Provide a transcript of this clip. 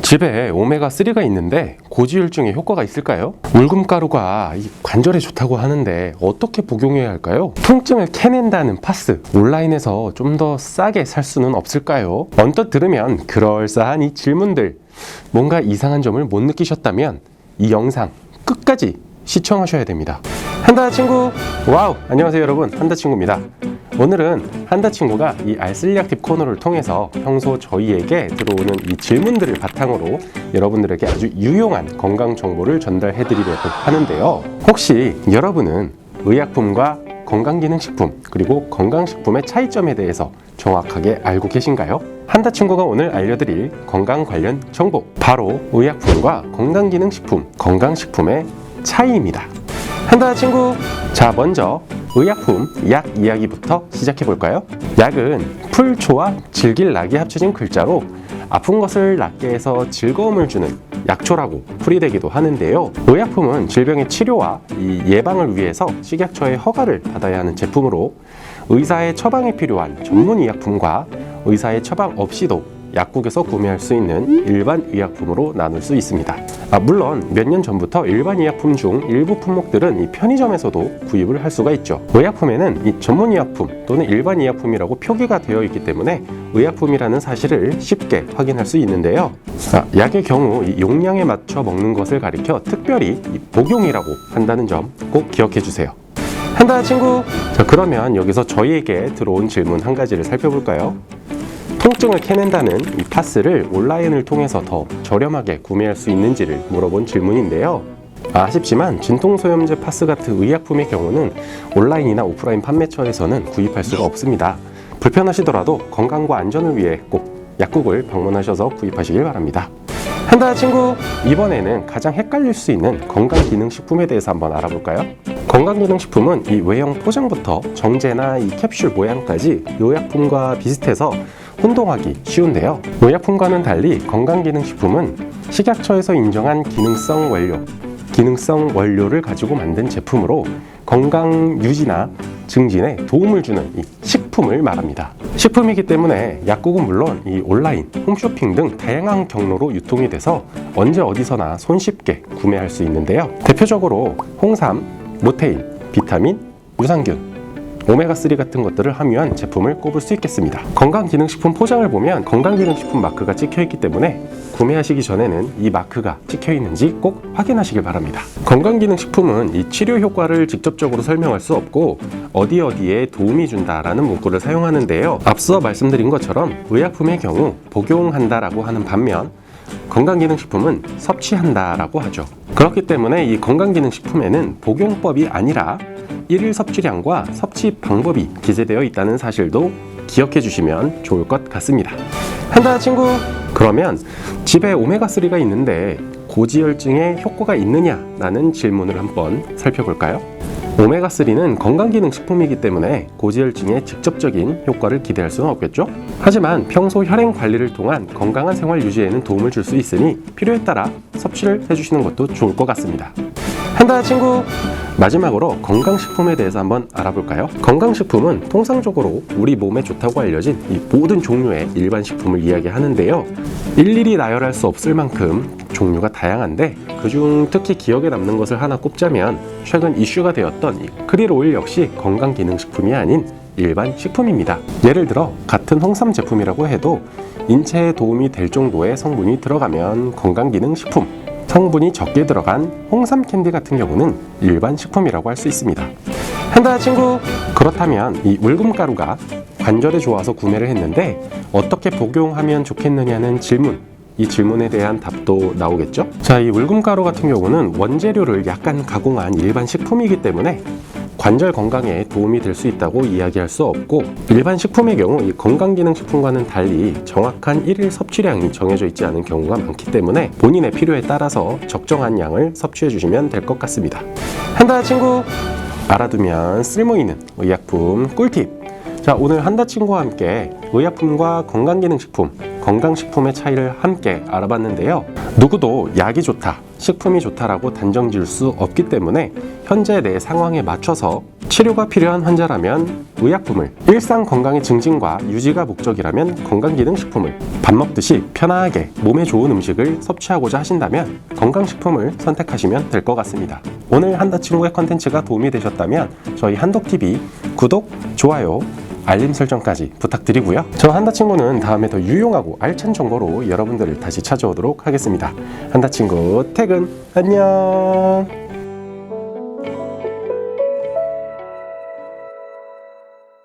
집에 오메가3가 있는데 고지혈증에 효과가 있을까요? 울금가루가 이 관절에 좋다고 하는데 어떻게 복용해야 할까요? 통증을 캐낸다는 파스, 온라인에서 좀 더 싸게 살 수는 없을까요? 언뜻 들으면 그럴싸한 이 질문들, 뭔가 이상한 점을 못 느끼셨다면 이 영상 끝까지 시청하셔야 됩니다. 한다 친구! 와우! 안녕하세요 여러분, 한다 친구입니다. 오늘은 한다 친구가 이 알쓸리아팁 코너를 통해서 평소 저희에게 들어오는 이 질문들을 바탕으로 여러분들에게 아주 유용한 건강 정보를 전달해 드리려고 하는데요. 혹시 여러분은 의약품과 건강기능식품 그리고 건강식품의 차이점에 대해서 정확하게 알고 계신가요? 한다 친구가 오늘 알려드릴 건강 관련 정보, 바로 의약품과 건강기능식품, 건강식품의 차이입니다. 한다 친구! 자, 먼저 의약품, 약 이야기부터 시작해 볼까요? 약은 풀, 초와 즐길 낙이 합쳐진 글자로 아픈 것을 낫게 해서 즐거움을 주는 약초라고 풀이되기도 하는데요. 의약품은 질병의 치료와 이 예방을 위해서 식약처의 허가를 받아야 하는 제품으로 의사의 처방에 필요한 전문 의약품과 의사의 처방 없이도 약국에서 구매할 수 있는 일반 의약품으로 나눌 수 있습니다. 물론 몇 년 전부터 일반 의약품 중 일부 품목들은 이 편의점에서도 구입을 할 수가 있죠. 의약품에는 이 전문 의약품 또는 일반 의약품이라고 표기가 되어 있기 때문에 의약품이라는 사실을 쉽게 확인할 수 있는데요. 약의 경우 이 용량에 맞춰 먹는 것을 가리켜 특별히 이 복용이라고 한다는 점 꼭 기억해 주세요. 한다 친구! 자, 그러면 여기서 저희에게 들어온 질문 한 가지를 살펴볼까요? 통증을 캐낸다는 이 파스를 온라인을 통해서 더 저렴하게 구매할 수 있는지를 물어본 질문인데요. 아쉽지만 진통소염제 파스 같은 의약품의 경우는 온라인이나 오프라인 판매처에서는 구입할 수가 없습니다. 불편하시더라도 건강과 안전을 위해 꼭 약국을 방문하셔서 구입하시길 바랍니다. 한다 친구! 이번에는 가장 헷갈릴 수 있는 건강기능식품에 대해서 한번 알아볼까요? 건강기능식품은 이 외형 포장부터 정제나 이 캡슐 모양까지 의약품과 비슷해서 혼동하기 쉬운데요. 의약품과는 달리 건강기능식품은 식약처에서 인정한 기능성 원료를 가지고 만든 제품으로 건강 유지나 증진에 도움을 주는 이 식품을 말합니다. 식품이기 때문에 약국은 물론 이 온라인, 홈쇼핑 등 다양한 경로로 유통이 돼서 언제 어디서나 손쉽게 구매할 수 있는데요. 대표적으로 홍삼, 모테인, 비타민, 유산균, 오메가3 같은 것들을 함유한 제품을 꼽을 수 있겠습니다. 건강기능식품 포장을 보면 건강기능식품 마크가 찍혀있기 때문에 구매하시기 전에는 이 마크가 찍혀있는지 꼭 확인하시길 바랍니다. 건강기능식품은 이 치료 효과를 직접적으로 설명할 수 없고 어디에 도움이 준다라는 문구를 사용하는데요. 앞서 말씀드린 것처럼 의약품의 경우 복용한다라고 하는 반면 건강기능식품은 섭취한다라고 하죠. 그렇기 때문에 이 건강기능식품에는 복용법이 아니라 일일 섭취량과 섭취 방법이 기재되어 있다는 사실도 기억해 주시면 좋을 것 같습니다. 한다 친구! 그러면 집에 오메가3가 있는데 고지혈증에 효과가 있느냐라는 질문을 한번 살펴볼까요? 오메가3는 건강기능식품이기 때문에 고지혈증에 직접적인 효과를 기대할 수는 없겠죠? 하지만 평소 혈행 관리를 통한 건강한 생활 유지에는 도움을 줄 수 있으니 필요에 따라 섭취를 해주시는 것도 좋을 것 같습니다. 한다 친구! 마지막으로 건강식품에 대해서 한번 알아볼까요? 건강식품은 통상적으로 우리 몸에 좋다고 알려진 이 모든 종류의 일반 식품을 이야기하는데요. 일일이 나열할 수 없을 만큼 종류가 다양한데 그중 특히 기억에 남는 것을 하나 꼽자면 최근 이슈가 되었던 이 크릴 오일 역시 건강기능식품이 아닌 일반 식품입니다. 예를 들어 같은 홍삼 제품이라고 해도 인체에 도움이 될 정도의 성분이 들어가면 건강기능식품, 성분이 적게 들어간 홍삼 캔디 같은 경우는 일반 식품이라고 할 수 있습니다. 한다 친구! 그렇다면 이 울금가루가 관절에 좋아서 구매를 했는데 어떻게 복용하면 좋겠느냐는 질문, 이 질문에 대한 답도 나오겠죠? 자, 이 울금가루 같은 경우는 원재료를 약간 가공한 일반 식품이기 때문에 관절 건강에 도움이 될 수 있다고 이야기할 수 없고, 일반 식품의 경우 이 건강기능식품과는 달리 정확한 일일 섭취량이 정해져 있지 않은 경우가 많기 때문에 본인의 필요에 따라서 적정한 양을 섭취해 주시면 될 것 같습니다. 한다 친구! 알아두면 쓸모있는 의약품 꿀팁! 자, 오늘 한다 친구와 함께 의약품과 건강기능식품, 건강식품의 차이를 함께 알아봤는데요. 누구도 약이 좋다, 식품이 좋다라고 단정 지을 수 없기 때문에 현재 내 상황에 맞춰서 치료가 필요한 환자라면 의약품을, 일상 건강의 증진과 유지가 목적이라면 건강기능식품을, 밥 먹듯이 편하게 몸에 좋은 음식을 섭취하고자 하신다면 건강식품을 선택하시면 될 것 같습니다. 오늘 한다친구의 컨텐츠가 도움이 되셨다면 저희 한독TV 구독, 좋아요, 알림 설정까지 부탁드리고요. 저 한다친구는 다음에 더 유용하고 알찬 정보로 여러분들을 다시 찾아오도록 하겠습니다. 한다친구 퇴근, 안녕.